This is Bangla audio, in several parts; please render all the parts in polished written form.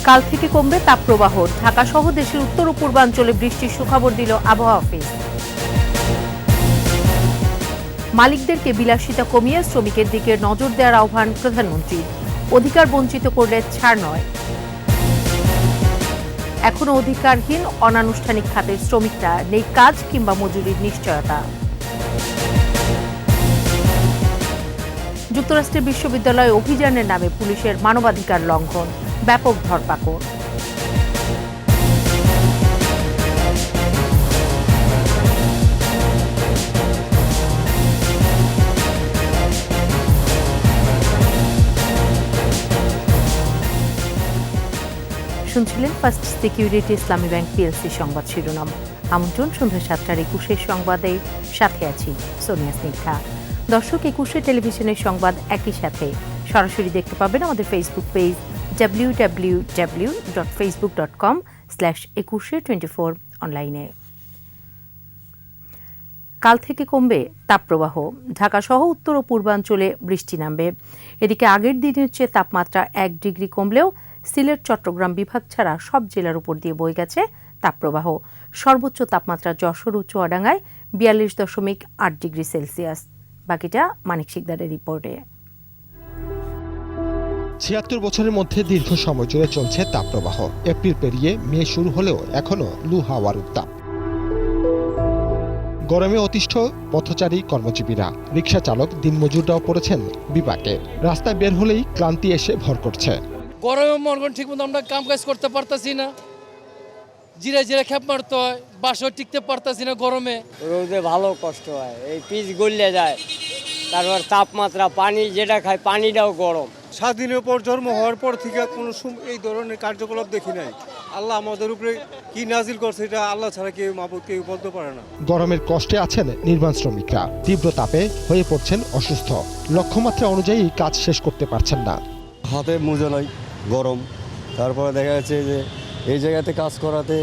কাল থেকে কমবে তাপপ্রবাহ। ঢাকা সহ দেশের উত্তর ও পূর্বাঞ্চলে বৃষ্টির সুখবর দিল আবহাওয়া অফিস। মালিকদেরকে বিলাসিতা কমিয়ে শ্রমিকের দিকে নজর দেওয়ার আহ্বান প্রধানমন্ত্রী। অধিকার বঞ্চিত করলে ছাড় নয়। এখনো অধিকারহীন অনানুষ্ঠানিক খাতের শ্রমিকরা, নেই কাজ কিংবা মজুরির নিশ্চয়তা। যুক্তরাষ্ট্রের বিশ্ববিদ্যালয় অভিযানের নামে পুলিশের মানবাধিকার লঙ্ঘন, ব্যাপক ধরপাকড়। শুনছিলেন ফার্স্ট সিকিউরিটি ইসলামী ব্যাংক পিএলসি সংবাদ শিরোনাম। আমন্ত্রণ সন্ধ্যা 7টার 21 সংবাদে, সাথে আছি সোনিয়া স্নিগ্ধা। দর্শক, 21 টেলিভিশনের সংবাদ একই সাথে সরাসরি দেখতে পাবেন আমাদের ফেসবুক পেজ www.facebook.com/2124 অনলাইনে। কাল থেকে কমবে তাপপ্রবাহ। ঢাকা সহ উত্তর ও পূর্বাঞ্চলে বৃষ্টি নামবে। এদিকে আগের দিনের চেয়ে তাপমাত্রা 1 ডিগ্রি কমলেও সিলেট, চট্টগ্রাম বিভাগ ছাড়া সব জেলার উপর দিয়ে বয়ে গেছে তাপপ্রবাহ। সর্বোচ্চ তাপমাত্রা যশোর ও চুয়াডাঙ্গায় 42.8 ডিগ্রি সেলসিয়াস। বাকিটা মানিক শিকদারের রিপোর্টে। ৭৬ বছরের মধ্যে দীর্ঘ সময় জুড়ে চলছে তাপপ্রবাহ। এপ্রিল পেরিয়ে মে শুরু হলেও এখনো লু হাওয়ার উত্তাপ। গরমে অতিষ্ঠ পথচারী কর্মজীবীরা, রিকশা চালক, দিনমজুররাও পড়েছেন বিপাকে। রাস্তায় বের হলেই ক্লান্তি এসে ভর করছে। গরমে মরগন ঠিক মতো আমরা কাম কাজ করতে পারতাছি না, জিরে জিরে খেপ মারতে হয়, বাসও টিকতে পারতাছি না গরমে। রোদে ভালো কষ্ট হয়, এই পিচ গলে যায়। তারপর তাপমাত্রা, পানি যেটা খায় পানিটাও গরম। স্বাধীনের পর জন্ম হওয়ার পর থেকে কোনো এই ধরনের কার্যকলাপ দেখি নাই। আল্লাহ আমাদের উপরে কি নাজিল করছে এটা আল্লাহ ছাড়া কেউ মাবুদ কেউ বলতে পারে না। গরমের কষ্টে আছেন নির্মাণ শ্রমিকরা। তীব্র তাপে হয়ে পড়ছেন অসুস্থ। লক্ষ্যমাত্রা অনুযায়ী কাজ শেষ করতে পারছেন না। হাতে মোজা নাই, গরম। তারপরে দেখা যাচ্ছে যে এই জায়গাতে কাজ করাতে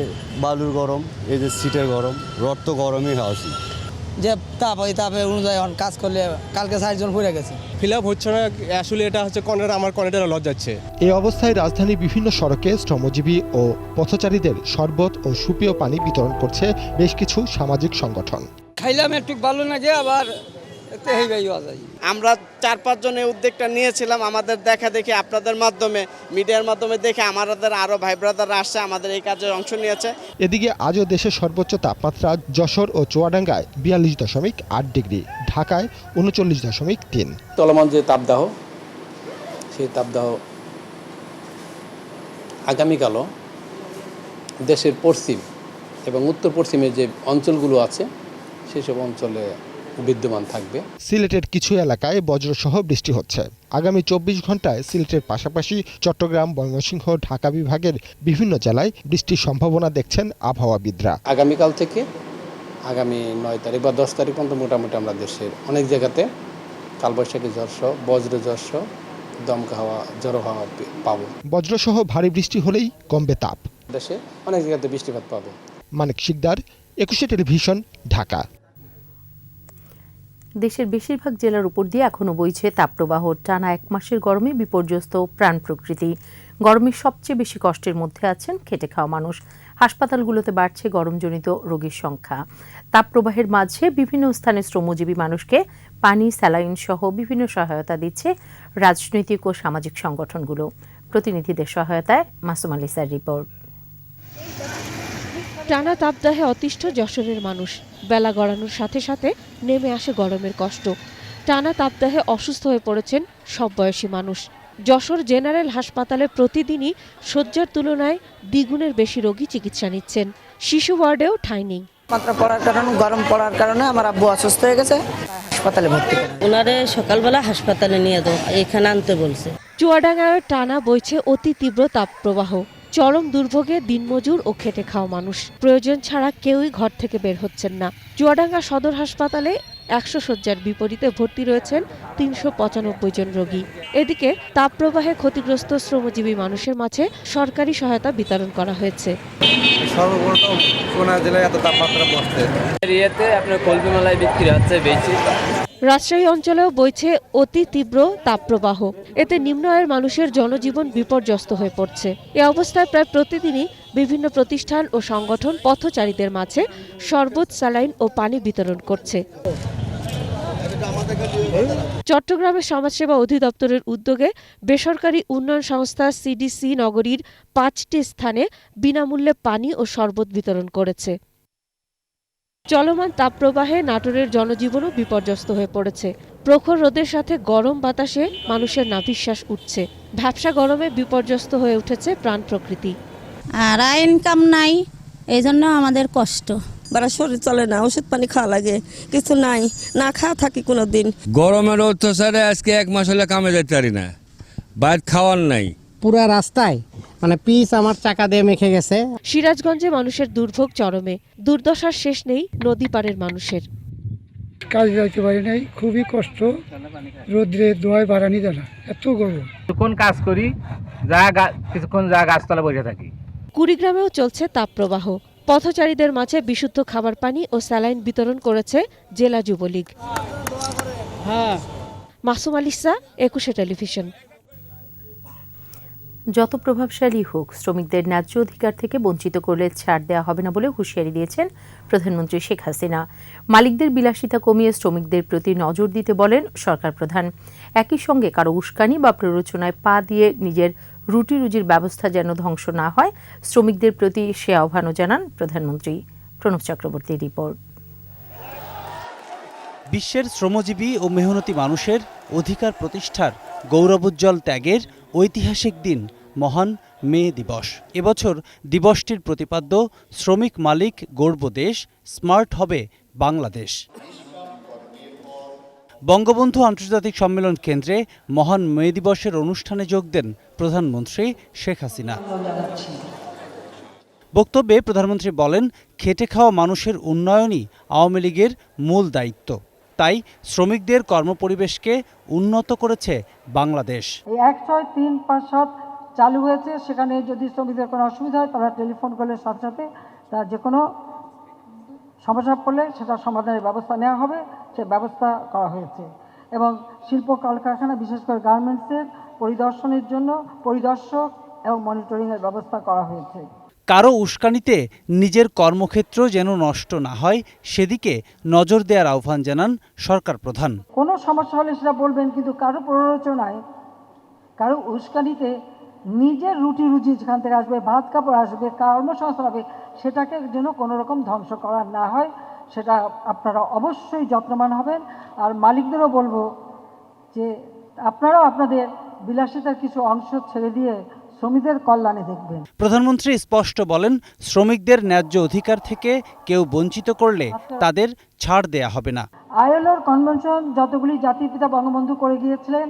বালুর গরম, এই যে সিটের গরম, রড তো গরমই হাসি। যে তাপ, ওই তাপের অনুযায়ী কাজ করলে কালকে 60 জন পড়ে গেছে। ফিল আপ হচ্ছে না, আসলে এটা হচ্ছে আমার কর্নারে লজ যাচ্ছে। এই অবস্থায় রাজধানীর বিভিন্ন সড়কে শ্রমজীবী ও পথচারীদের শরবত ও সুপেয় পানি বিতরণ করছে বেশ কিছু সামাজিক সংগঠন। খাইলাম একটু ভালো লাগে, আবার আমরা 4-5 জনের উদ্যোগটা নিয়েছিলাম। আমাদের দেখা দেখি আপনাদের মাধ্যমে, মিডিয়ার মাধ্যমে দেখে আমাদের আরো ভাই ব্রাদাররা আসছে, আমাদের এই কাজে অংশ নিয়েছে। এদিকে আজও দেশের সর্বোচ্চ তাপমাত্রা যশোর ও চুয়াডাঙ্গায় 42.8 ডিগ্রি, ঢাকায় 39.3। চলমান যে তাপদাহ, সেই তাপদাহ আগামীকালও দেশের পশ্চিম এবং উত্তর পশ্চিমের যে অঞ্চলগুলো আছে সেসব অঞ্চলে বিদ্যমান থাকবে। সিলেটের কিছু এলাকায় বজ্রসহ বৃষ্টি হচ্ছে। আগামী 24 ঘন্টায় সিলেটের পাশাপাশি চট্টগ্রাম, ময়মনসিংহ, ঢাকা বিভাগের বিভিন্ন জেলায় বৃষ্টির সম্ভাবনা দেখছেন আবহাওয়াবিদরা। আগামীকাল থেকে আগামী 9 তারিখ বা 10 তারিখ পর্যন্ত মোটামুটি আমরা দেশের অনেক জায়গাতে কালবৈশাখী ঝড়সহ, বজ্র ঝড়সহ, দমকা হাওয়া, ঝড়ো হাওয়া পাবো। বজ্রসহ ভারী বৃষ্টি হলেই কমবে তাপ। দেশে অনেক জায়গাতে বৃষ্টিপাত পাবো। মানিক শিকদার, 21 টেলিভিশন, ঢাকা। দেশের বেশিরভাগ জেলার উপর দিয়ে এখনো বইছে তাপপ্রবাহ। টানা 1 মাসের গরমে বিপর্যস্ত প্রাণ প্রকৃতি। গরমের সবচেয়ে বেশি কষ্টের মধ্যে আছেন খেটে খাওয়া মানুষ। হাসপাতালগুলোতে বাড়ছে গরমজনিত রোগীর সংখ্যা। তাপপ্রবাহের মাঝে বিভিন্ন স্থানে শ্রমজীবী মানুষকে পানি, স্যালাইন সহ বিভিন্ন সহায়তা দিচ্ছে রাজনৈতিক ও সামাজিক সংগঠনগুলো। প্রতিনিধিদের সহায়তায় মাসুম আলিসার রিপোর্ট। টানা তাপদাহে অতিষ্ঠ যশোরের মানুষ। বেলা গড়ানোর সাথে সাথে নেমে আসে গরমের কষ্ট। টানা তাপদাহে অসুস্থ হয়ে পড়েছেন সব বয়সী মানুষ। যশোর জেনারেল হাসপাতালে প্রতিদিনই শয্যার তুলনায় দ্বিগুণের বেশি রোগী চিকিৎসা নিচ্ছেন। শিশু ওয়ার্ডেও ঠাঁই নেই। মাত্রা পড়ার কারণে, গরম পড়ার কারণে আমার আব্বু অসুস্থ হয়ে গেছে, হাসপাতালে ভর্তি করা। ওনারে সকালবেলা হাসপাতালে নিয়ে দাও, এখানে আনতে বলছে। চুয়াডাঙ্গায় টানা বইছে অতি তীব্র তাপপ্রবাহ। চরম দুর্ভোগে দিনমজুর ও খেটে খাওয়া মানুষ। প্রয়োজন ছাড়া কেউই ঘর থেকে বের হচ্ছেন না। চুয়াডাঙ্গা সদর হাসপাতালে 100 শয্যার বিপরীতে ভর্তি রয়েছেন 395 জন রোগী। এদিকে তাপপ্রবাহে ক্ষতিগ্রস্ত শ্রমজীবী মানুষের মাঝে সরকারি সহায়তা বিতরণ করা হয়েছে। সর্বপ্রথম কোন জেলায় এত তাপমাত্রা পড়ছে? এরিয়াতে আপনার কলমি মালাই বিক্রি হচ্ছে বেশি। রাজশাহী অঞ্চলেও বইছে অতি তীব্র তাপপ্রবাহ। এতে নিম্ন আয়ের মানুষের জনজীবন বিপর্যস্ত হয়ে পড়ছে। এ অবস্থায় প্রায় প্রতিদিনই বিভিন্ন প্রতিষ্ঠান ও সংগঠন পথচারীদের মাঝে শরবত, স্যালাইন ও পানি বিতরণ করছে। চট্টগ্রামের সমাজসেবা অধিদপ্তরের উদ্যোগে বেসরকারি উন্নয়ন সংস্থা সিডিসি নগরীর ৫টি স্থানে বিনামূল্যে পানি ও শরবত বিতরণ করেছে। চলমান তাপপ্রবাহে নাটোরের জনজীবনও বিপর্যস্ত হয়ে পড়েছে। প্রখর রোদের সাথে গরম বাতাসে মানুষের নাভিশ্বাস উঠছে। ভ্যাপসা গরমে বিপর্যস্ত হয়ে উঠেছে প্রাণ প্রকৃতি। আর ইনকাম নাই, এই জন্য আমাদের কষ্ট। বারা শরীর চলে না, ওষুধ পানি খাওয়া লাগে, কিছু নাই, না খাওয়া থাকি কোনোদিন। গরমের অত্যাচারে আজকে 1 মাস হলে কামে যেতে পারি না, বাইরে খাওয়ার নাই। পুরা রাস্তায় পিচ আমার চাকা দিয়ে মেখে গেছে। সিরাজগঞ্জে মানুষের দুর্ভোগ চরমে। দুর্দশার শেষ নেই নদী পাড়ের মানুষের। কাজ যাইতে পারি নাই, খুবই কষ্ট। রোদ্রে দোয়ায় বাড়ানি জানা, এত গরম। কোন কাজ করি, কিছুক্ষণ গাছতলা বসে থাকি। কুড়িগ্রামেও চলছে তাপপ্রবাহ। পথচারীদের মাঝে বিশুদ্ধ খাবার পানি ও স্যালাইন বিতরণ করেছে জেলা যুবলীগ। মাসুম আলিসা, একুশে টেলিভিশন। যত প্রভাবশালী হোক, শ্রমিকদের ন্যায্য অধিকার থেকে বঞ্চিত করলে ছাড় দেওয়া হবে না বলে হুঁশিয়ারি দিয়েছেন প্রধানমন্ত্রী শেখ হাসিনা। মালিকদের বিলাসিতা কমিয়ে শ্রমিকদের প্রতি নজর দিতে বলেন সরকার প্রধান। একই সঙ্গে কারো উস্কানি বা প্ররোচনায় পা দিয়ে নিজের রুটি রুজির ব্যবস্থা যেন ধ্বংস না হয়, শ্রমিকদের প্রতি সে আহ্বানও জানান প্রধানমন্ত্রী। প্রণব চক্রবর্তীর রিপোর্ট। বিশ্বের শ্রমজীবী ও মেহনতি মানুষের অধিকার প্রতিষ্ঠার গৌরবোজ্জ্বল ত্যাগের ঐতিহাসিক দিন মহান মে দিবস। এবছর দিবসটির প্রতিপাদ্য শ্রমিক মালিক গর্ব দেশ, স্মার্ট হবে বাংলাদেশ। বঙ্গবন্ধু আন্তর্জাতিক সম্মেলন কেন্দ্রে মহান মে দিবসের অনুষ্ঠানে যোগ দেন প্রধানমন্ত্রী শেখ হাসিনা। বক্তব্যে প্রধানমন্ত্রী বলেন, খেটে খাওয়া মানুষের উন্নয়নই আওয়ামী লীগের মূল দায়িত্ব। তাই শ্রমিকদের কর্মপরিবেশকে উন্নত করেছে বাংলাদেশ। 10357 চালু হয়েছে, সেখানে যদি শ্রমিকদের কোনো অসুবিধা হয় তারা টেলিফোন করলে সাথে সাথে তার যে কোনো সমস্যা পড়লে সেটা সমাধানের ব্যবস্থা নেওয়া হবে, সে ব্যবস্থা করা হয়েছে। এবং শিল্প কলকারখানা, বিশেষ করে গার্মেন্টসের পরিদর্শনের জন্য পরিদর্শক এবং মনিটরিংয়ের ব্যবস্থা করা হয়েছে। কারো উস্কানিতে নিজের কর্মক্ষেত্র যেন নষ্ট না হয়, সেদিকে নজর দেওয়ার আহ্বান জানান সরকার প্রধান। কোনো সমস্যা হলে সেটা বলবেন, কিন্তু কারো প্ররোচনায়, কারো উস্কানিতে নিজের রুটি রুজি যেখান থেকে আসবে, ভাত কাপড় আসবে, কর্মসংস্থান হবে, সেটাকে যেন কোনো রকম ধ্বংস করা না হয়, সেটা আপনারা অবশ্যই যত্নবান হবেন। আর মালিকদেরও বলবো যে আপনারাও আপনাদের বিলাসিতার কিছু অংশ ছেড়ে দিয়ে শ্রমিকদের কল্যাণে দেখবেন। প্রধানমন্ত্রী স্পষ্ট বলেন, শ্রমিকদের ন্যায্য অধিকার থেকে কেউ বঞ্চিত করলে তাদের ছাড় দেয়া হবে না। আইএলওর কনভেনশন যতগুলি জাতির পিতা বঙ্গবন্ধু করে গিয়েছিলেন,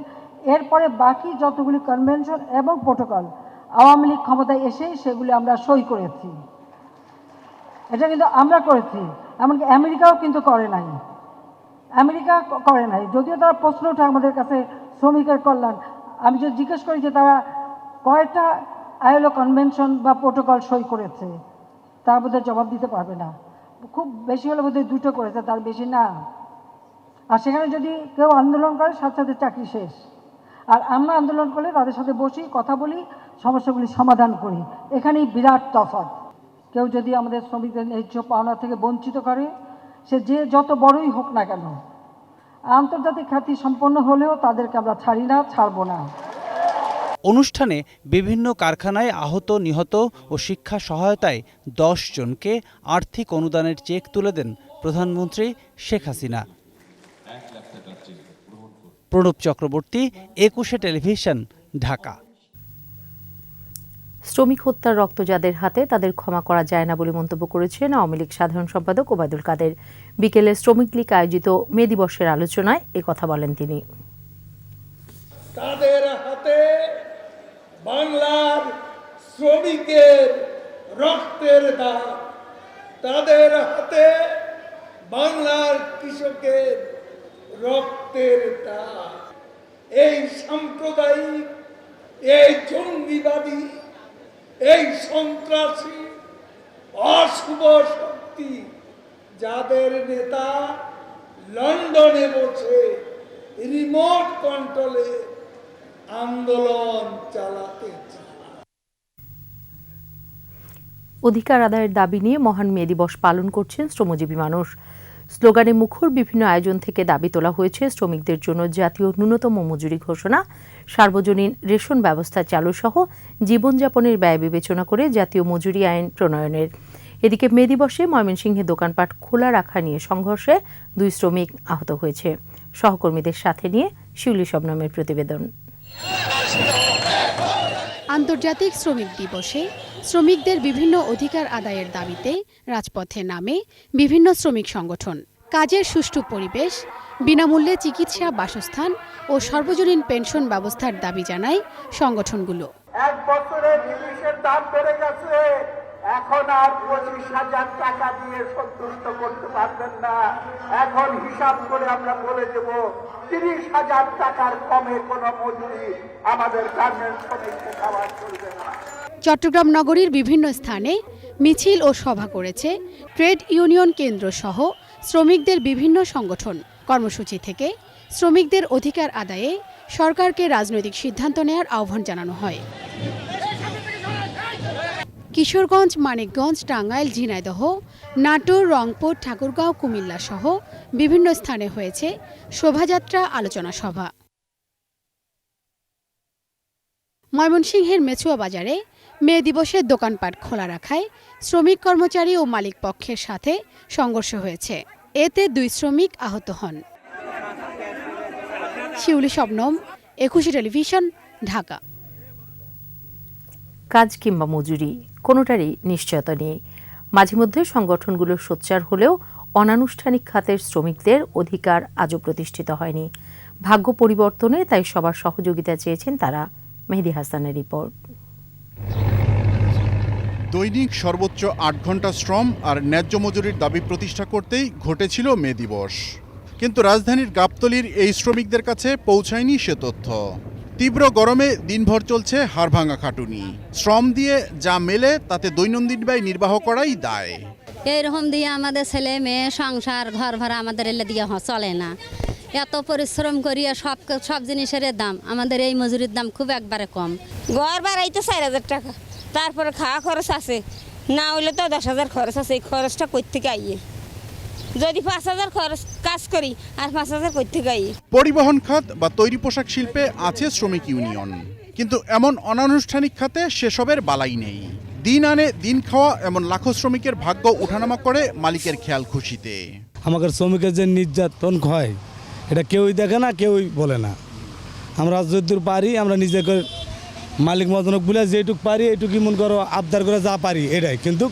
এরপরে বাকি যতগুলি কনভেনশন এবং প্রোটোকল আওয়ামী লীগ ক্ষমতায় এসেই সেগুলি আমরা সই করেছি। এটা কিন্তু আমরা করেছি, এমনকি আমেরিকাও কিন্তু করে নাই। আমেরিকা করে নাই, যদিও তারা প্রশ্ন ওঠে আমাদের কাছে শ্রমিকের কল্যাণ। আমি যদি জিজ্ঞেস করি যে তারা কয়টা আইএলও কনভেনশন বা প্রোটোকল সই করেছে, তার বোধহয় জবাব দিতে পারবে না। খুব বেশি হলে বোধহয় 2টো করেছে, তার বেশি না। আর সেখানে যদি কেউ আন্দোলন করে, সাথে সাথে চাকরি শেষ। আর আমরা আন্দোলন করলে তাদের সাথে বসি, কথা বলি, সমস্যাগুলি সমাধান করি। এখানেই বিরাট তফাৎ। কেউ যদি আমাদের শ্রমিকদের ন্যায্য পাওনা থেকে বঞ্চিত করে, সে যে যত বড়ই হোক না কেন, আন্তর্জাতিক খ্যাতি সম্পন্ন হলেও তাদেরকে আমরা ছাড়ি না, ছাড়বো না। অনুষ্ঠানে বিভিন্ন কারখানায় আহত, নিহত ও শিক্ষা সহায়তায় 10 জনকে আর্থিক অনুদানের চেক তুলে দেন প্রধানমন্ত্রী শেখ হাসিনা। প্রণব চক্রবর্তী, একুশে টেলিভিশন, ঢাকা। শ্রমিক হত্যার রক্ত যাদের হাতে, তাদের ক্ষমা করা যায় না বলে মন্তব্য করেছেন আওয়ামী লীগ সাধারণ সম্পাদক ওবায়দুল কাদের। বিকেলে শ্রমিক লীগ আয়োজিত মে দিবসের আলোচনায় কথা বলেন তিনি। তাদের হাতে বাংলার শ্রমিকের রক্তের দাগ, তাদের হাতে বাংলার কৃষকের রক্তের দাগ। এই সাম্প্রদায়িক, এই জঙ্গিবাদী, এই সন্ত্রাসী অশুভ শক্তি, যাদের নেতা লন্ডন লন্ডনে বসে রিমোট কন্ট্রোলে আন্দোলন চালাতে চায়। অধিকার আদায়ের দাবি নিয়ে মহান মে দিবস পালন করছেন শ্রমজীবী মানুষ। স্লোগানে মুখর বিভিন্ন আয়োজন থেকে দাবি তোলা হয়েছে শ্রমিকদের জন্য জাতীয় ন্যূনতম মজুরি ঘোষণা, সার্বজনীন রেশন ব্যবস্থা চালু সহ জীবনযাপনের ব্যয় বিবেচনা করে জাতীয় মজুরি আইন প্রণয়নের। এদিকে মে দিবসে ময়মনসিংহে দোকানপাট খোলা রাখা নিয়ে সংঘর্ষে 2 শ্রমিক আহত হয়েছে। সহকর্মীদের সাথে নিয়ে শিউলি শবনমের প্রতিবেদন। আন্তর্জাতিক শ্রমিক দিবসে শ্রমিকদের বিভিন্ন অধিকার আদায়ের দাবিতে রাজপথে নামে বিভিন্ন শ্রমিক সংগঠন। কাজের সুষ্ঠু পরিবেশ, বিনামূল্যে চিকিৎসা, বাসস্থান ও সর্বজনীন পেনশন ব্যবস্থার দাবি জানায় সংগঠনগুলো। 1 বছরে জিনিসের দাম বেড়ে গেছে, এখন আর 25,000 টাকা দিয়ে সন্তুষ্ট করতে পারবেন না। এখন হিসাব করে আমরা বলে দেব 30,000 টাকার কমে কোনো মজুরি আমাদের গার্মেন্টস শ্রমিককে দেওয়া চলবে না। চট্টগ্রাম নগরীর বিভিন্ন স্থানে মিছিল ও সভা করেছে ট্রেড ইউনিয়ন কেন্দ্র সহ শ্রমিকদের বিভিন্ন সংগঠন। কর্মসূচি থেকে শ্রমিকদের অধিকার আদায়ে সরকারকে রাজনৈতিক সিদ্ধান্ত নেওয়ার আহ্বান জানানো হয়। কিশোরগঞ্জ, মানিকগঞ্জ, টাঙ্গাইল, ঝিনাইদহ, নাটোর, রংপুর, ঠাকুরগাঁও, কুমিল্লা সহ বিভিন্ন স্থানে হয়েছে শোভাযাত্রা, আলোচনা সভা। ময়মনসিংহের মেছুয়া বাজারে মে দিবসে দোকানপাট খোলা রাখায় শ্রমিক কর্মচারী ও মালিক পক্ষের সাথে সংঘর্ষ হয়েছে। এতে 2 শ্রমিক আহত হন। শিউলি শবনম, 21 টেলিভিশন, ঢাকা। কাজ কিংবা মজুরি কোনোটারই নিশ্চয়তা নেই। মাঝে মধ্যে সংগঠনগুলো সোচ্চার হলেও অনানুষ্ঠানিক খাতের শ্রমিকদের অধিকার আজও প্রতিষ্ঠিত হয়নি। ভাগ্য পরিবর্তনে তাই সবার সহযোগিতা চেয়েছেন তারা। মেহেদী হাসানের রিপোর্ট। দৈনিক সর্বোচ্চ 8 ঘন্টা শ্রম আর ন্যায্য মজুরির দাবি প্রতিষ্ঠা করতেই ঘটেছিল মে দিবস, কিন্তু রাজধানীর গাবতলীর এই শ্রমিকদের কাছে পৌঁছায়নি সে তথ্য। তীব্র গরমে দিনভর চলছে হাড়ভাঙা খাটুনি। শ্রম দিয়ে যা মেলে তাতে দৈনন্দিন ব্যয় নির্বাহ করাই দায়। এইরকম দিয়ে আমাদের ছেলে মেয়ে সংসার ঘর ভাড়া আমাদের এলে দিয়ে চলে না। এত পরিশ্রম করিয়া সব জিনিসের দাম, আমাদের এই মজুরির দাম খুব একবারে কম। ঘর ভাড়াই তো 4,000 টাকা, তারপরে খাওয়া খরচ আছে, না হইলে তো 10,000 খরচ আছে। এই খরচটা কই থেকে আইয়ে? যদি 5,000 খরচ কাজ করি আর 5,000 কই থেকে আইয়ে? পরিবহন খাত বা তৈরি পোশাক শিল্পে আছে শ্রমিক ইউনিয়ন, কিন্তু এমন অনানুষ্ঠানিক খাতে সেসবের বালাই নেই। দিন আনে দিন খাওয়া এমন লাখো শ্রমিকের ভাগ্য উঠানামা করে মালিকের খেয়াল খুশিতে। আমাদের শ্রমিকের যে নির্যাতন হয় এটা কেউই দেখে না, কেউই বলে না। আমরা যতদূর পারি আমরা নিজেকে মালিক মতনক বলে যেটুক পারি এইটুকু মন করো আবদার করে যা পারি এটাই। কিন্তু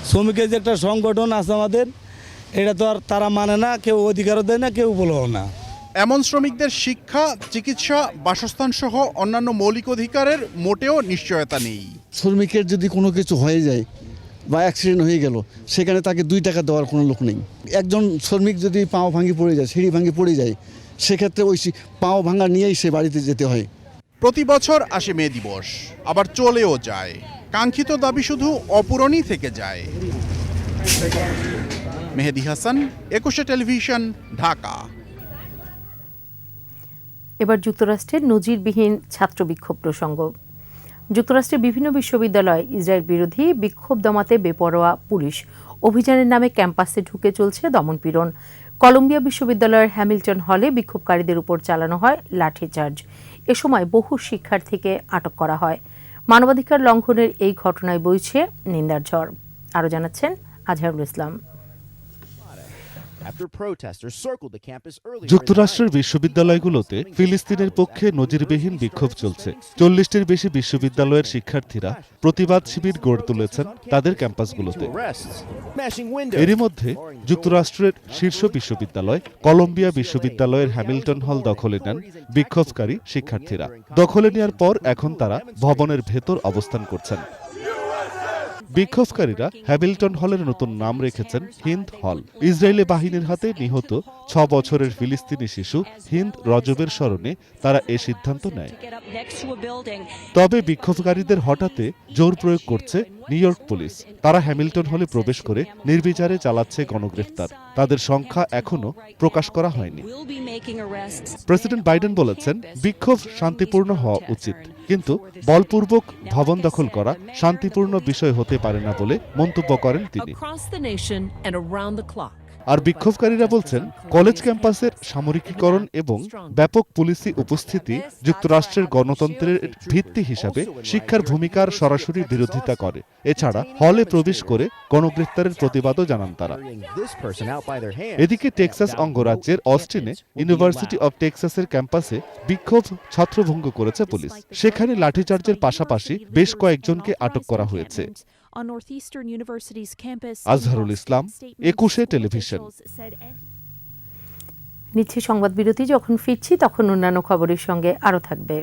শ্রমিকের যে একটা সংগঠন আছে আমাদের, এটা তো আর তারা মানে না, কেউ অধিকারও দেয় না, কেউ বলেও না। এমন শ্রমিকদের শিক্ষা, চিকিৎসা, বাসস্থান সহ অন্যান্য মৌলিক অধিকারের মোটেও নিশ্চয়তা নেই। শ্রমিকের যদি কোনো কিছু হয়ে যায় বা অ্যাক্সিডেন্ট হয়ে গেল, সেখানে তাকে 2 টাকা দেওয়ার কোনো লোক নেই। একজন শ্রমিক যদি পাও ভাঙি পড়ে যায়, সিঁড়ি ভাঙি পড়ে যায়, সেক্ষেত্রে ওই পাও ভাঙা নিয়েই সে বাড়িতে যেতে হয়। প্রতি বছর আসে মে দিবস, আবার চলেও যায়। কাঙ্ক্ষিত দাবি শুধু অপূরণই থেকে যায়। মেহেদী হাসান, 21 টেলিভিশন, ঢাকা। এবার যুক্তরাষ্ট্রের নজিরবিহীন ছাত্র বিক্ষোভ প্রসঙ্গ। যুক্তরাষ্ট্রের বিভিন্ন বিশ্ববিদ্যালয় ইসরায়েল বিরোধী বিক্ষোভ দমাতে বেপরোয়া পুলিশ অভিযানের নামে ক্যাম্পাসে ঢুকে চলছে দমনপীড়ন। কলম্বিয়া বিশ্ববিদ্যালয়ের হ্যামিল্টন হলে বিক্ষোভকারীদের উপর চালানো হয় লাঠিচার্জ। এ সময় বহু শিক্ষার্থীকে আটক করা হয়। মানবাধিকার লঙ্ঘনের এই ঘটনায় বইছে নিন্দার ঝড়। আরও জানাচ্ছেন আজহারুল ইসলাম। যুক্তরাষ্ট্রের বিশ্ববিদ্যালয়গুলোতে ফিলিস্তিনের পক্ষে নজিরবিহীন বিক্ষোভ চলছে। 40টির বেশি বিশ্ববিদ্যালয়ের শিক্ষার্থীরা প্রতিবাদ শিবির গড়ে তুলেছেন তাদের ক্যাম্পাসগুলোতে। এরই মধ্যে যুক্তরাষ্ট্রের শীর্ষ বিশ্ববিদ্যালয় কলম্বিয়া বিশ্ববিদ্যালয়ের হ্যামিল্টন হল দখলে নেন বিক্ষোভকারী শিক্ষার্থীরা। দখলে নেওয়ার পর এখন তারা ভবনের ভেতর অবস্থান করছেন। বিক্ষোভকারীরা হ্যামিল্টন হলের নতুন নাম রেখেছেন হিন্দ হল। ইসরায়েলি বাহিনীর হাতে নিহত ৬ বছরের ফিলিস্তিনি শিশু হিন্দ রজবের স্মরণে তারা এ সিদ্ধান্ত নেয়। তবে বিক্ষোভকারীদের হঠাতে জোর প্রয়োগ করছে নিউ ইয়র্ক পুলিশ। তারা হ্যামিল্টন হলে প্রবেশ করে নির্বিচারে চালাচ্ছে গণগ্রেফতার। তাদের সংখ্যা এখনো প্রকাশ করা হয়নি। প্রেসিডেন্ট বাইডেন বলেছেন, বিক্ষোভ শান্তিপূর্ণ হওয়া উচিত, কিন্তু বলপূর্বক ভবন দখল করা শান্তিপূর্ণ বিষয় হতে পারে না বলে মন্তব্য করেন তিনি। আর বিক্ষোভকারীরা বলছেন, কলেজ ক্যাম্পাসের সামরিকীকরণ এবং ব্যাপক পুলিশি উপস্থিতি যুক্তরাষ্ট্রের গণতন্ত্রের ভিত্তি হিসাবে শিক্ষার ভূমিকার সরাসরি বিরোধিতা করে। এছাড়া হলে প্রবেশ করে গণগ্রেফতারের প্রতিবাদও জানান তারা। এদিকে টেক্সাস অঙ্গরাজ্যের অস্টিনে ইউনিভার্সিটি অব টেক্সাসের ক্যাম্পাসে বিক্ষোভ ছত্রভঙ্গ করেছে পুলিশ। সেখানে লাঠিচার্জের পাশাপাশি বেশ কয়েকজনকে আটক করা হয়েছে। আজহারুল ইসলাম, ২১ টেলিভিশন। নিচ্ছি সংবাদ বিরতি। যখন ফিরছি তখন অন্যান্য খবরের সঙ্গে আরো থাকবে।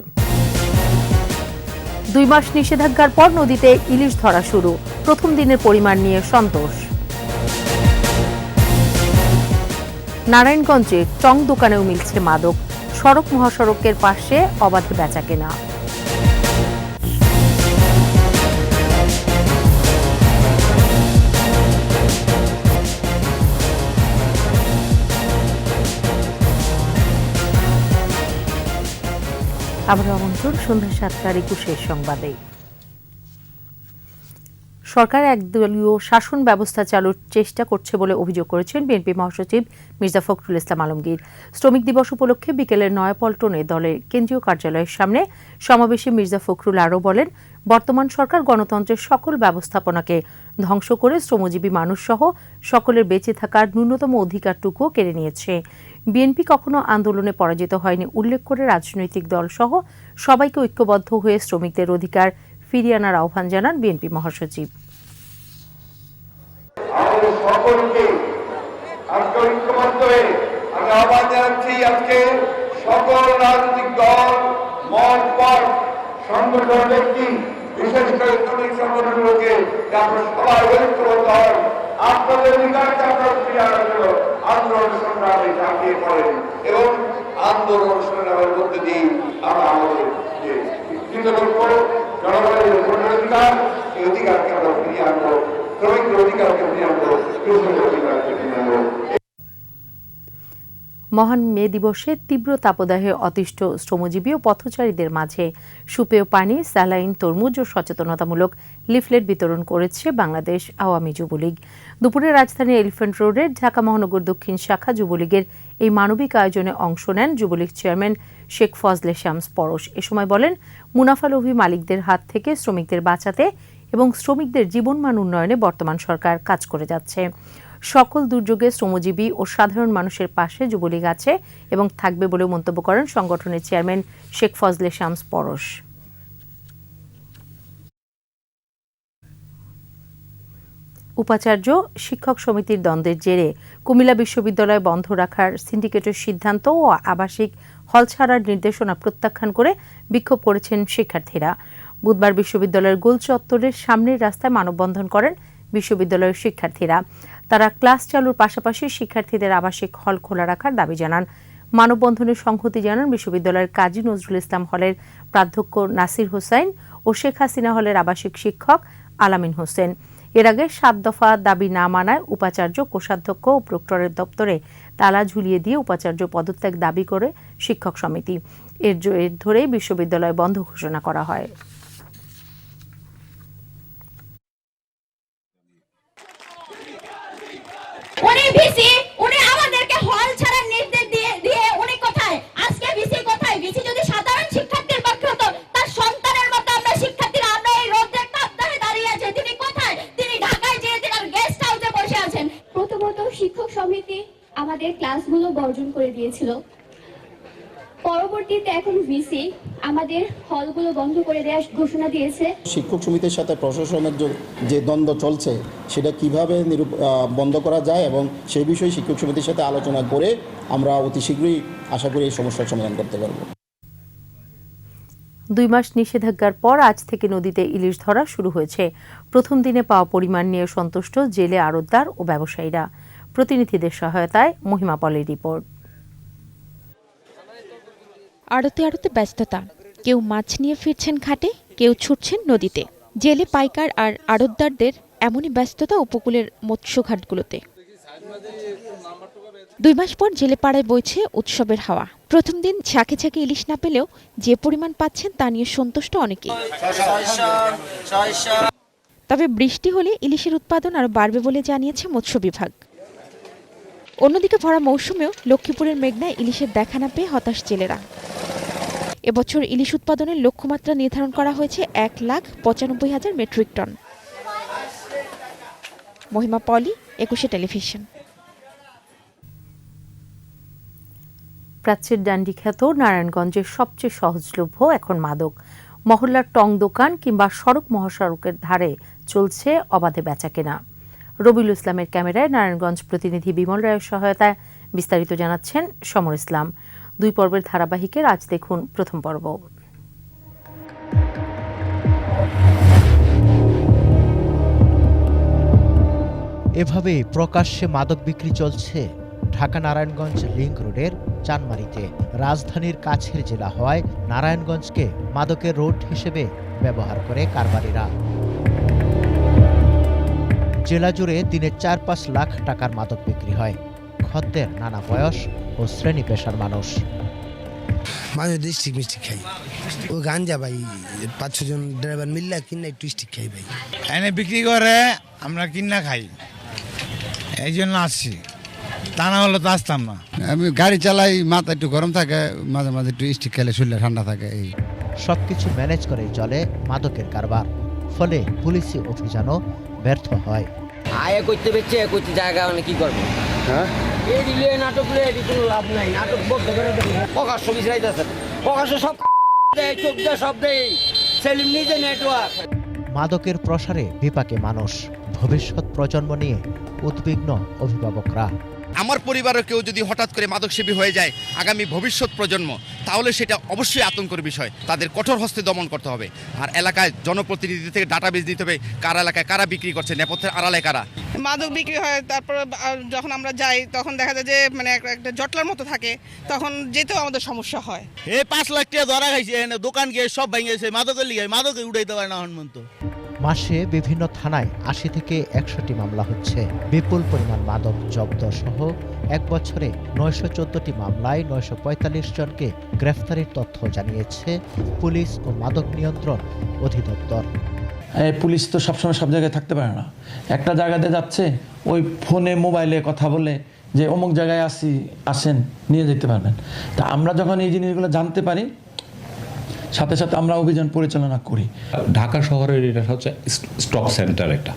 ২ মাস নিষেধাজ্ঞার পর নদীতে ইলিশ ধরা শুরু, প্রথম দিনের পরিমাণ নিয়ে সন্তোষ। নারায়ণগঞ্জে টং দোকানেও মিলছে মাদক, সড়ক মহাসড়কের পাশে অবাধে বেচাকেনা। আবার আমন্ত্রণ সন্ধ্যা ৭টার ২১ সংবাদে। সরকার একদলীয় শাসন ব্যবস্থা চালুর চেষ্টা করছে বলে অভিযোগ করেছেন বিএনপি মহাসচিব মির্জা ফখরুল ইসলাম আলমগীর। শ্রমিক দিবস উপলক্ষে বিকেলে নয়াপল্টনে দলের কেন্দ্রীয় কার্যালয়ের সামনে সমাবেশে মির্জা ফখরুল আরও বলেন, বর্তমান সরকার গণতন্ত্রের সকল ব্যবস্থাপনাকে ধ্বংস করে শ্রমজীবী মানুষসহ সকলের বেঁচে থাকার ন্যূনতম অধিকারটুকুও কেড়ে নিয়েছে। বিএনপি কখনো আন্দোলনে পরাজিত হয়নি উল্লেখ করে রাজনৈতিক দলসহ সবাইকে ঐক্যবদ্ধ হয়ে শ্রমিকদের অধিকার ফিরিয়ে আনার আহ্বান জানান বিএনপি মহাসচিব। সকলকে আজকে ঐক্যবদ্ধ হয়ে আমি আহ্বান জানাচ্ছি, আজকে সকল রাজনৈতিক দল, মত পথ, সংগঠন, ব্যক্তি, বিশেষ করে শ্রমিক সংগঠনগুলোকে আপনারা সবাই ঐক্যবদ্ধ হন, আপনাদের অধিকারকে আপনারা ফিরিয়ে আনার জন্য আন্দোলন সংগ্রামে ঝাঁপিয়ে পড়েন এবং আন্দোলন সংগ্রামের মধ্যে দিয়ে আমরা আমাদের যে কৃতজ্ঞ জনগণের ভোটের অধিকার, এই অধিকারকে আমরা ফিরিয়ে আনবো, শ্রমিকের অধিকারকে ফিরিয়ে আনবো, কৃষকের অধিকারকে ফিরিয়ে আনবো। মহান মে দিবসে তীব্র তাপদাহে অতিষ্ঠ শ্রমজীবী ও পথচারীদের মাঝে সুপেয় পানি, স্যালাইন, তরমুজ ও সচেতনতামূলক লিফলেট বিতরণ করেছে বাংলাদেশ আওয়ামী যুবলীগ। দুপুরে রাজধানীর এলিফ্যান্ট রোডের ঢাকা মহানগর দক্ষিণ শাখা যুবলীগের এই মানবিক আয়োজনে অংশ নেন যুবলীগ চেয়ারম্যান শেখ ফজলে শামস পরশ। এ সময় বলেন, মুনাফালোভী মালিকদের হাত থেকে শ্রমিকদের বাঁচাতে এবং শ্রমিকদের জীবনমান উন্নয়নে বর্তমান সরকার কাজ করে যাচ্ছে। সকল দুর্যোগে শ্রমজীবী ও সাধারণ মানুষের পাশে যুবলীগ আছে এবং থাকবে বলে মন্তব্য করেন সংগঠনের চেয়ারম্যান শেখ ফজলে শামস পরশ। উপাচার্য শিক্ষক সমিতির দ্বন্দ্বের জেরে কুমিল্লা বিশ্ববিদ্যালয় বন্ধ রাখার সিন্ডিকেটের সিদ্ধান্ত ও আবাসিক হল ছাড়ার নির্দেশনা প্রত্যাখ্যান করে বিক্ষোভ করেছেন শিক্ষার্থীরা। বুধবার বিশ্ববিদ্যালয়ের গোল চত্বরের সামনের রাস্তায় মানববন্ধন করেন বিশ্ববিদ্যালয়ের শিক্ষার্থীরা। তারা ক্লাস চালুর পাশাপাশি শিক্ষার্থীদের আবাসিক হল খোলা রাখার দাবি জানান। মানববন্ধনে সংহতি জানান বিশ্ববিদ্যালয়ের কাজী নজরুল ইসলাম হলের প্রাধ্যক্ষ নাসির হোসাইন ও শেখ হাসিনা হলের আবাসিক শিক্ষক আলামিন হোসেন। এর আগে ৭ দফা দাবি না মানায় উপাচার্য, কোষাধ্যক্ষ ও প্রক্টরের দপ্তরে তালা ঝুলিয়ে দিয়ে উপাচার্য পদত্যাগ দাবি করে শিক্ষক সমিতি। এর ধরেই বিশ্ববিদ্যালয় বন্ধ ঘোষণা করা হয়। উনি ভিসি, উনি আমাদেরকে হল ছাড়ার নির্দেশ দিয়ে উনি কোথায়? আজকে ভিসি কোথায়? ভিসি যদি সাধারণ শিক্ষার্থীর পক্ষে হতো, তার সন্তানের মতো আমরা শিক্ষার্থীরা আমরা এই রোদে তাপদাহে দাঁড়িয়ে আছি, তিনি কোথায়? তিনি ঢাকায় যেয়ে তার গেস্ট হাউসে বসে আছেন। প্রথমত শিক্ষক সমিতি আমাদের ক্লাসগুলো বর্জন করে দিয়েছিল, পরবর্তীতে এখন ভিসি আমাদের হলগুলো বন্ধ করে দেওয়ার ঘোষণা দিয়েছে। শিক্ষক সমিতির সাথে প্রশাসনের যে দ্বন্দ্ব চলছে সেটা কিভাবে বন্ধ করা যায় এবং সেই বিষয়ে শিক্ষক সমিতির সাথে আলোচনা করে আমরা অতি শীঘ্রই আশা করি এই সমস্যার সমাধান করতে পারব। 2 মাস নিষেধাজ্ঞার পর আজ থেকে নদীতে ইলিশ ধরা শুরু হয়েছে। প্রথম দিনে পাওয়া পরিমাণ নিয়ে সন্তুষ্ট জেলে, আড়তদার ও ব্যবসায়ীরা। প্রতিনিধিদের সহায়তায় মহিমা পলের রিপোর্ট। আড়তে আড়তে ব্যস্ততা, কেউ মাছ নিয়ে ফিরছেন ঘাটে, কেউ ছুটছেন নদীতে। জেলে, পাইকার আর আড়তদারদের এমনই ব্যস্ততা উপকূলের মৎস্যঘাটগুলোতে। 2 মাস পর জেলে পাড়ায় বইছে উৎসবের হাওয়া। প্রথম দিন ঝাঁকে ঝাঁকে ইলিশ না পেলেও যে পরিমাণ পাচ্ছেন তা নিয়ে সন্তুষ্ট অনেকেই। তবে বৃষ্টি হলে ইলিশের উৎপাদন আরও বাড়বে বলে জানিয়েছে মৎস্য বিভাগ। অন্যদিকে ভরা মৌসুমেও লক্ষ্মীপুরের মেঘনায় ইলিশের দেখা না পেয়ে হতাশ জেলেরা। এবছর ইলিশ উৎপাদনের লক্ষ্যমাত্রা নির্ধারণ করা হয়েছে 1,95,000 মেট্রিক টন। মহিমা পলি, 21 টেলিভিশন। প্রাচ্যের ডান্ডি খ্যাত নারায়ণগঞ্জের সবচেয়ে সহজলভ্য এখন মাদক। মহল্লার টং দোকান কিংবা সড়ক মহাসড়কের ধারে চলছে অবাধে বেচাকেনা। রবিউল ইসলামের ক্যামেরায় নারায়ণগঞ্জ প্রতিনিধি বিমল রায়ের সহায়তায় বিস্তারিত জানাচ্ছেন সমর ইসলাম। 2 পর্বের ধারাবাহিকের আজ দেখুন প্রথম পর্ব। এভাবে প্রকাশ্যে মাদক বিক্রি চলছে ঢাকা নারায়ণগঞ্জ লিংক রোডের চানমারিতে। রাজধানীর কাছের জেলা হওয়ায় নারায়ণগঞ্জকে মাদকের রোড হিসেবে ব্যবহার করে কারবারিরা। জেলা জুড়ে দিনে 4-5 লাখ টাকার মাদক বিক্রি হয়। খদ্দের নানা বয়স ও শ্রেণী পেশার মানুষ। মাঝে স্টিক মিস্টিক খাই, ও গাঞ্জা ভাই 5-6 জন ড্রাইভার মিললে কিনা একটু স্টিক খাই ভাই। এনে বিক্রি করে আমরা কিনা খাই, এই জন্য আসছি, তা না হলে তো আসতাম না। আমি গাড়ি চালাই, মাথা একটু গরম থাকে, মাঝে মাঝে একটু স্টিক খেলে শরীরে ঠান্ডা থাকে। এই সবকিছু ম্যানেজ করে চলে মাদকের কারবার, ফলে পুলিশি অভিযানও ব্যর্থ হয়। আয় করতে বেচে করতে জায়গা মানে কি করবো? হ্যাঁ, এই দিলে নাটক কোনো লাভ নাই। নাটক বন্ধ করে দেবো। প্রকাশ্য বিষয়টা প্রকাশ্য সব চোখ দেয়, সব দেয়, সেলিম নিজে নেটওয়ার্ক। মাদকের প্রসারে বিপাকে মানুষ, ভবিষ্যৎ প্রজন্ম নিয়ে উদ্বিগ্ন অভিভাবকরা। আমার পরিবারের কেউ যদি হঠাৎ করে মাদকসেবী হয়ে যায়, আগামী ভবিষ্যৎ প্রজন্ম, তাহলে সেটা অবশ্যই আতঙ্কের বিষয়। তাদের কঠোর হস্তে দমন করতে হবে। আর এলাকায় জনপ্রতিনিধি থেকে ডাটাবেজ দিতে হবে, কার এলাকায় কারা বিক্রি করছে, নেপথ্যের আড়ালে কারা মাদক বিক্রি হয়। তারপর যখন আমরা যাই তখন দেখা যায় যে মানে একটা জটলার মতো থাকে, তখন যেতেও আমাদের সমস্যা হয়। 5 লাখ টাকা ধরা খাইছে, এনে দোকান গিয়ে সব ভেঙেছে, মাদকের লিগে মাদকে উঠাইতে পারে না হনমন্ত। মাসে বিভিন্ন থানায় 80 থেকে 100টি মামলা হচ্ছে। বিপুল পরিমাণ মাদক জব্দ সহ 1 বছরে 914টি মামলায় 945 জনকে গ্রেফতারির তথ্য জানিয়েছে পুলিশ ও মাদক নিয়ন্ত্রণ অধিদপ্তর। পুলিশ তো সবসময় সব জায়গায় থাকতে পারে না। একটা জায়গাতে যাচ্ছে, ওই ফোনে মোবাইলে কথা বলে যে অমুক জায়গায় আসেন, নিয়ে যেতে পারবেন। তা আমরা যখন এই জিনিসগুলো জানতে পারি, সাথে সাথে আমরা অভিযান পরিচালনা করি। ঢাকা শহরের এটা হচ্ছে স্টক সেন্টার একটা,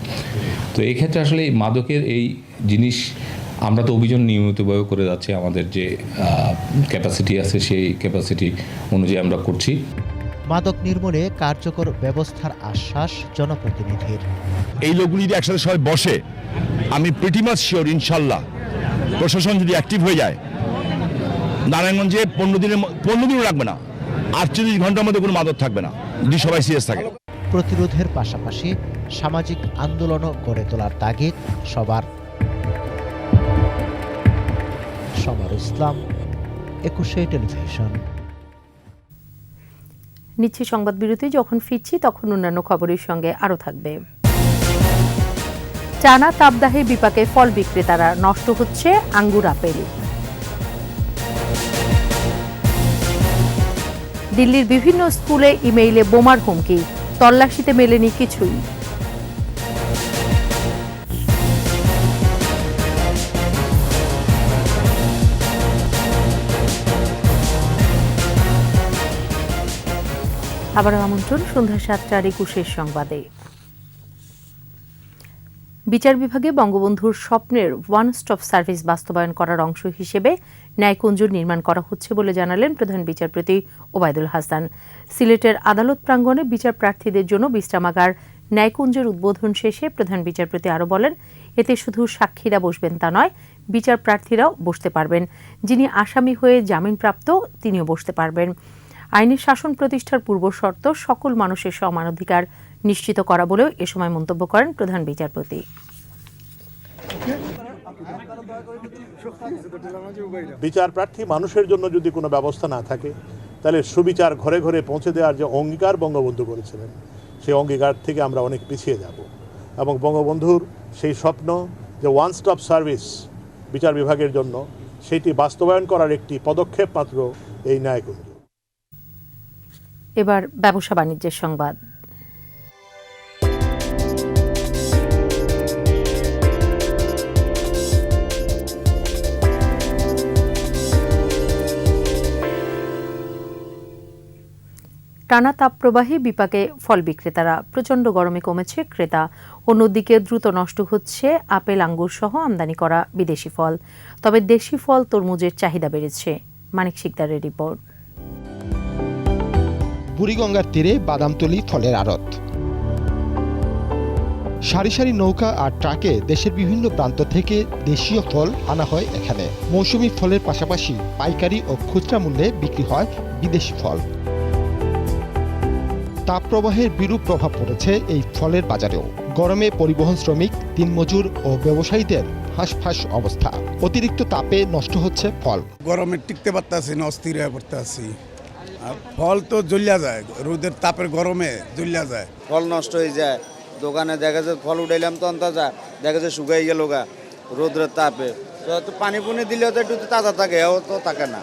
তো এই ক্ষেত্রে আসলে মাদকের এই জিনিস আমরা তো অভিযান নিয়মিতভাবে করে যাচ্ছি। আমাদের যে ক্যাপাসিটি আছে সেই ক্যাপাসিটি অনুযায়ী আমরা করছি। মাদক নির্মূলে কার্যকর ব্যবস্থার আশ্বাস জনপ্রতিনিধির। এই লোকগুলি যদি একসাথে সবাই বসে, আমি প্রিটি মাচ শিওর ইনশাল্লাহ প্রশাসন যদি অ্যাক্টিভ হয়ে যায়, নারায়ণগঞ্জে 15 দিনও লাগবে না, 48 ঘন্টার মধ্যে কোনো মাদক থাকবে না, যদি সবাই সিরিয়াস থাকে। প্রতিরোধের পাশাপাশি সামাজিক আন্দোলনও গড়ে তোলার তাগিদ সবার। সমর ইসলাম, 21 টেলিভিশন। নিচ্ছি সংবাদ বিরতি। যখন ফিরছি তখন অন্যান্য খবরের সঙ্গে আরও থাকবে। টানা তাপদাহে বিপাকে ফল বিক্রেতারা, নষ্ট হচ্ছে আঙ্গুর, আপেল। দিল্লির বিভিন্ন স্কুলে ইমেইলে বোমার হুমকি, তল্লাশিতে মেলেনি কিছুই। আবার আমন্ত্রণ সন্ধ্যা 7টার 21 সংবাদে। বিচার বিভাগে বঙ্গবন্ধুর স্বপ্নের ওয়ান স্টপ সার্ভিস বাস্তবায়ন করার অংশ হিসেবে ন্যায়কুঞ্জ নির্মাণ করা হচ্ছে বলে জানালেন প্রধান বিচারপতি ওবায়দুল হাসান। সিলেটের আদালত প্রাঙ্গণে বিচার প্রার্থীদের জন্য বিশ্রামাগার ন্যায়কুঞ্জের উদ্বোধন শেষে প্রধান বিচারপতি আরও বলেন, এতে শুধু সাক্ষীরা বসবেন তা নয়, বিচার প্রার্থীরাও বসতে পারবেন। যিনি আসামি হয়ে জামিনপ্রাপ্ত তিনিও বসতে পারবেন। আইনের শাসন প্রতিষ্ঠার পূর্বশর্ত সকল মানুষের সমান অধিকার নিশ্চিত করা বলেও এ সময় মন্তব্য করেন প্রধান বিচারপতি। বিচার প্রার্থী মানুষের জন্য যদি কোনো ব্যবস্থা না থাকে, তাহলে সুবিচার ঘরে ঘরে পৌঁছে দেওয়ার যে অঙ্গীকার বঙ্গবন্ধু করেছিলেন, সেই অঙ্গীকার থেকে আমরা অনেক পিছিয়ে যাব। এবং বঙ্গবন্ধুর সেই স্বপ্ন যে ওয়ান স্টপ সার্ভিস বিচার বিভাগের জন্য, সেটি বাস্তবায়ন করার একটি পদক্ষেপ মাত্র এই ন্যায়কুঞ্জ। এবার ব্যবসা বাণিজ্যের সংবাদ। টানা তাপপ্রবাহে বিপাকে ফল বিক্রেতারা। প্রচণ্ড গরমে কমেছে ক্রেতা। অন্যদিকে দ্রুত নষ্ট হচ্ছে আপেল, আঙ্গুর সহ আমদানি করা বিদেশি ফল। তবে দেশি ফল তরমুজের চাহিদা বেড়েছে। মানিক শিকদারের রিপোর্ট। বুড়িগঙ্গার তীরে বাদামতলী ফলের আড়ত। সারি সারি নৌকা আর ট্রাকে দেশের বিভিন্ন প্রান্ত থেকে দেশীয় ফল আনা হয় এখানে। মৌসুমী ফলের পাশাপাশি পাইকারি ও খুচরা মূল্যে বিক্রি হয় বিদেশি ফল। তাপপ্রবাহের বিরূপ প্রভাব পড়েছে এই ফলের বাজারেও। গরমে পরিবহন শ্রমিক, দিনমজুর ও ব্যবসায়ীদের হাঁসফাঁস অবস্থা। অতিরিক্ত তাপে নষ্ট হচ্ছে ফল। গরমে টিকতে পারতেছি না, অস্থির হয়ে পড়তেছি। আর ফল তো জ্বলিয়া যায়, রোদের তাপের গরমে জ্বলিয়া যায়, ফল নষ্ট হয়ে যায়। দোকানে দেখা যায় ফল উঠাইলাম তো অন্তজা দেখা যায় শুকাই গেল গা রোদের তাপে। তো পানি পুনি দিলেও তো একটু তাজা থাকে, ও তো থাকে না।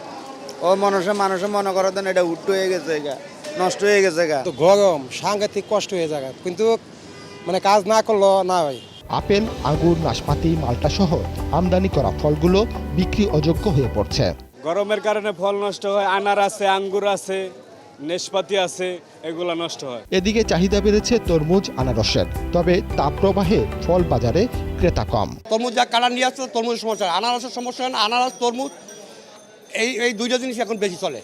ও মানুষে মনে করে দেন এটা উল্টো হয়ে গেছে গা, নষ্ট হয়ে গেছে গা। তো গরম সাংঘাতিক কষ্ট হয়ে যায়, কিন্তু মানে কাজ না করলো না হয়। আপেল, আঙ্গুর, নাশপাতি, মাল্টা সহ আমদানি করা ফলগুলো বিক্রি অযোগ্য হয়ে পড়ছে। গরমের কারণে ফল নষ্ট হয়। আনার আছে, আঙ্গুর আছে, নাশপাতি আছে, এগুলো নষ্ট হয়। এদিকে চাহিদা বেড়েছে তরমুজ, আনারসের। তবে তাপপ্রবাহে ফল বাজারে ক্রেতা কম। তরমুজ যা কালার নিয়ে আসছে, তরমুজের সমস্যা, আনারসের সমস্যা হয় না। আনারস, তরমুজ এই দুইটা জিনিস এখন বেশি চলে।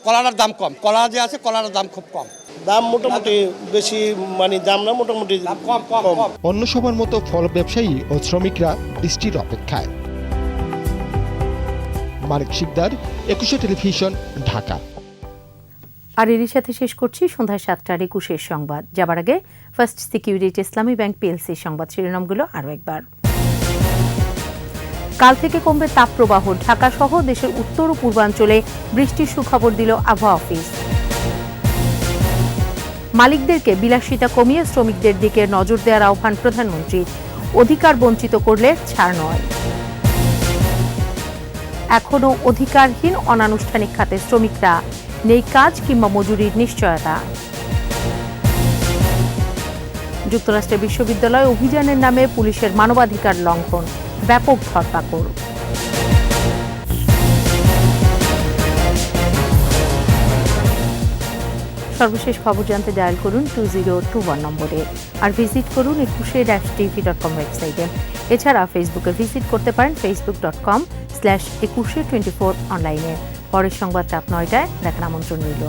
কলার দাম কম, কলা যে আছে কলার দাম খুব কম। দাম মোটামুটি বেশি, মানে দাম না, মোটামুটি কম। অন্য সবার মতো ফল ব্যবসায়ী ও শ্রমিকরা বৃষ্টির অপেক্ষায়। মানিক শিকদার, 21 টেলিভিশন, ঢাকা। আর এরই সাথে শেষ করছি সন্ধ্যা 7টার 21 সংবাদ। যাবার আগে ফার্স্ট সিকিউরিটি ইসলামী ব্যাংক পিএলসি সংবাদ শিরোনামগুলো আরও একবার। কাল থেকে কমবে তাপপ্রবাহ। ঢাকা সহ দেশের উত্তর ও পূর্বাঞ্চলে বৃষ্টির সুখবর দিল আবহাওয়া অফিস। মালিকদেরকে বিলাসিতা কমিয়ে শ্রমিকদের দিকে নজর দেওয়ার আহ্বান প্রধানমন্ত্রীর। অধিকার বঞ্চিত করলে ছাড় নয়। এখনও অধিকারহীন অনানুষ্ঠানিক খাতে শ্রমিকরা, নেই কাজ কিংবা মজুরির নিশ্চয়তা। যুক্তরাষ্ট্রের বিশ্ববিদ্যালয় অভিযানের নামে পুলিশের মানবাধিকার লঙ্ঘন, ব্যাপক ধরপাকড়। সর্বশেষ খবর জানতে ডায়াল করুন 2021 নম্বরে, আর ভিজিট করুন 21-tv.com ওয়েবসাইটে। এছাড়া ফেসবুকে ভিজিট করতে পারেন facebook.com/2124 অনলাইনে। পরের সংবাদ রাত 9টায় দেখার আমন্ত্রণ রইল।